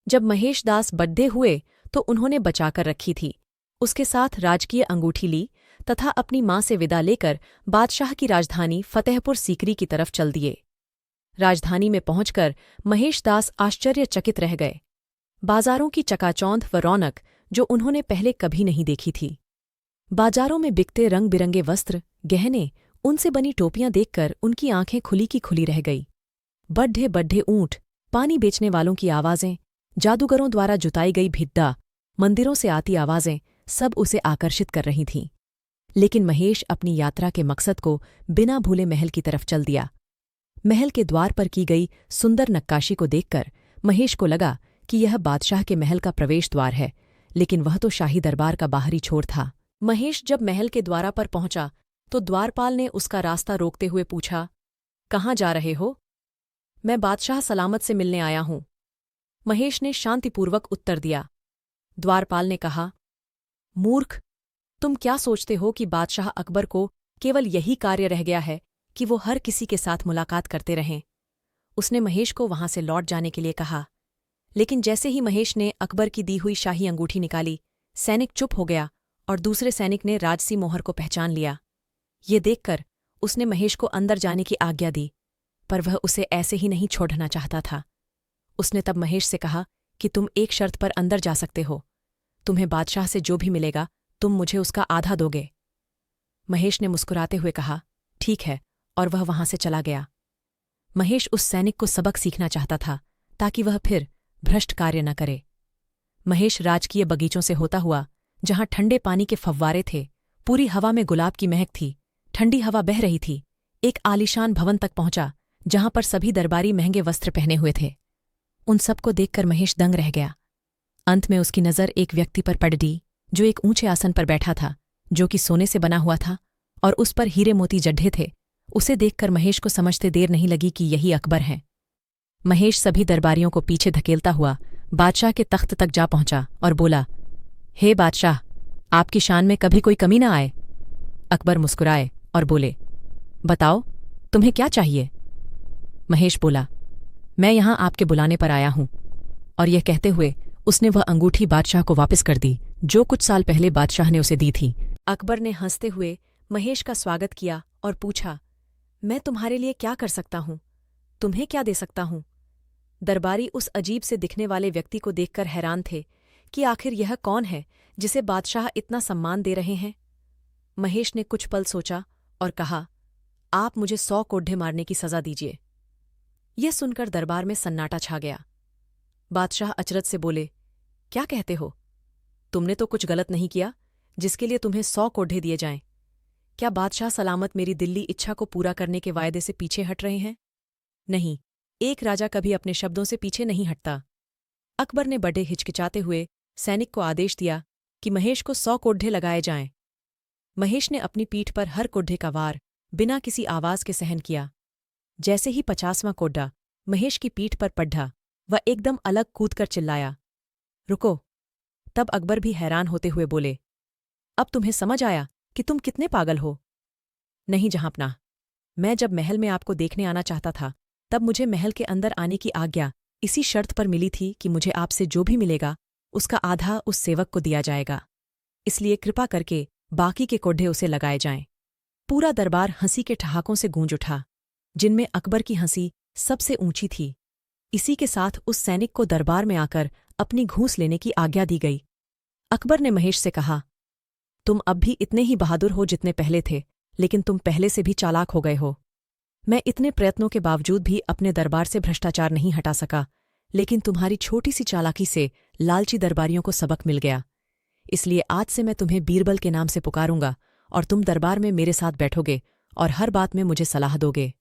जब महेश दास बड्ढे हुए तो उन्होंने बचाकर रखी थी। उसके साथ राजकीय अंगूठी ली तथा अपनी माँ से विदा लेकर बादशाह की राजधानी फतेहपुर सीकरी की तरफ चल दिए। राजधानी में पहुंचकर महेश दास आश्चर्यचकित रह गए। बाजारों की चकाचौंध व रौनक जो उन्होंने पहले कभी नहीं देखी थी। बाजारों में बिकते रंग बिरंगे वस्त्र, गहने, उनसे बनी टोपियां देखकर उनकी आंखें खुली की खुली रह गई। बड्ढे बड्ढे ऊंट, पानी बेचने वालों की आवाजें, जादूगरों द्वारा जुताई गई भिद्दा, मंदिरों से आती आवाजें सब उसे आकर्षित कर रही थीं। लेकिन महेश अपनी यात्रा के मकसद को बिना भूले महल की तरफ चल दिया। महल के द्वार पर की गई सुंदर नक्काशी को देखकर महेश को लगा कि यह बादशाह के महल का प्रवेश द्वार है, लेकिन वह तो शाही दरबार का बाहरी छोर था। महेश जब महल के द्वारा पर पहुंचा तो द्वारपाल ने उसका रास्ता रोकते हुए पूछा, कहाँ जा रहे हो? मैं बादशाह सलामत से मिलने आया हूं। महेश ने शांतिपूर्वक उत्तर दिया। द्वारपाल ने कहा, मूर्ख, तुम क्या सोचते हो कि बादशाह अकबर को केवल यही कार्य रह गया है कि वो हर किसी के साथ मुलाकात करते रहें? उसने महेश को वहां से लौट जाने के लिए कहा। लेकिन जैसे ही महेश ने अकबर की दी हुई शाही अंगूठी निकाली, सैनिक चुप हो गया और दूसरे सैनिक ने राजसी मोहर को पहचान लिया। ये देखकर उसने महेश को अंदर जाने की आज्ञा दी, पर वह उसे ऐसे ही नहीं छोड़ना चाहता था। उसने तब महेश से कहा कि तुम एक शर्त पर अंदर जा सकते हो। तुम्हें बादशाह से जो भी मिलेगा तुम मुझे उसका आधा दोगे। महेश ने मुस्कुराते हुए कहा, ठीक है, और वह वहां से चला गया। महेश उस सैनिक को सबक सीखना चाहता था ताकि वह फिर भ्रष्ट कार्य न करे। महेश राजकीय बगीचों से होता हुआ, जहां ठंडे पानी के फव्वारे थे, पूरी हवा में गुलाब की महक थी, ठंडी हवा बह रही थी, एक आलीशान भवन तक पहुंचा जहां पर सभी दरबारी महंगे वस्त्र पहने हुए थे। उन सबको देखकर महेश दंग रह गया। अंत में उसकी नज़र एक व्यक्ति पर पड़ दी जो एक ऊंचे आसन पर बैठा था, जो कि सोने से बना हुआ था और उस पर हीरे मोती जड्ढे थे। उसे देखकर महेश को समझते देर नहीं लगी कि यही अकबर हैं। महेश सभी दरबारियों को पीछे धकेलता हुआ बादशाह के तख्त तक जा पहुंचा और बोला, हे बादशाह, आपकी शान में कभी कोई कमी न आए। अकबर मुस्कुराए और बोले, बताओ, तुम्हें क्या चाहिए? महेश बोला, मैं यहां आपके बुलाने पर आया हूं। और यह कहते हुए उसने वह अंगूठी बादशाह को वापस कर दी जो कुछ साल पहले बादशाह ने उसे दी थी। अकबर ने हंसते हुए महेश का स्वागत किया और पूछा, मैं तुम्हारे लिए क्या कर सकता हूं? तुम्हें क्या दे सकता हूं? दरबारी उस अजीब से दिखने वाले व्यक्ति को देखकर हैरान थे कि आखिर यह कौन है जिसे बादशाह इतना सम्मान दे रहे हैं। महेश ने कुछ पल सोचा और कहा, आप मुझे 100 कोड्ढे मारने की सजा दीजिए। यह सुनकर दरबार में सन्नाटा छा गया। बादशाह अचरज से बोले, क्या कहते हो? तुमने तो कुछ गलत नहीं किया जिसके लिए तुम्हें 100 कोड्ढे दिए जाएं। क्या बादशाह सलामत मेरी दिल्ली इच्छा को पूरा करने के वायदे से पीछे हट रहे हैं? नहीं, एक राजा कभी अपने शब्दों से पीछे नहीं हटता। अकबर ने बड़े हिचकिचाते हुए सैनिक को आदेश दिया कि महेश को 100 कोड्ढे लगाए जाएं। महेश ने अपनी पीठ पर हर कोड्ढे का वार बिना किसी आवाज के सहन किया। जैसे ही 50वां कोड्ढा महेश की पीठ पर पड्ढा, वह एकदम अलग कूदकर चिल्लाया, रुको। तब अकबर भी हैरान होते हुए बोले, अब तुम्हें समझ आया कि तुम कितने पागल हो? नहीं जहाँपनाह, मैं जब महल में आपको देखने आना चाहता था तब मुझे महल के अंदर आने की आज्ञा इसी शर्त पर मिली थी कि मुझे आपसे जो भी मिलेगा उसका आधा उस सेवक को दिया जाएगा। इसलिए कृपा करके बाकी के कोड्ढे उसे लगाए जाएं। पूरा दरबार हंसी के ठहाकों से गूंज उठा, जिनमें अकबर की हंसी सबसे ऊंची थी। इसी के साथ उस सैनिक को दरबार में आकर अपनी घूंस लेने की आज्ञा दी गई। अकबर ने महेश से कहा, तुम अब भी इतने ही बहादुर हो जितने पहले थे, लेकिन तुम पहले से भी चालाक हो गए हो। मैं इतने प्रयत्नों के बावजूद भी अपने दरबार से भ्रष्टाचार नहीं हटा सका, लेकिन तुम्हारी छोटी सी चालाकी से लालची दरबारियों को सबक मिल गया। इसलिए आज से मैं तुम्हें बीरबल के नाम से पुकारूंगा और तुम दरबार में मेरे साथ बैठोगे और हर बात में मुझे सलाह दोगे।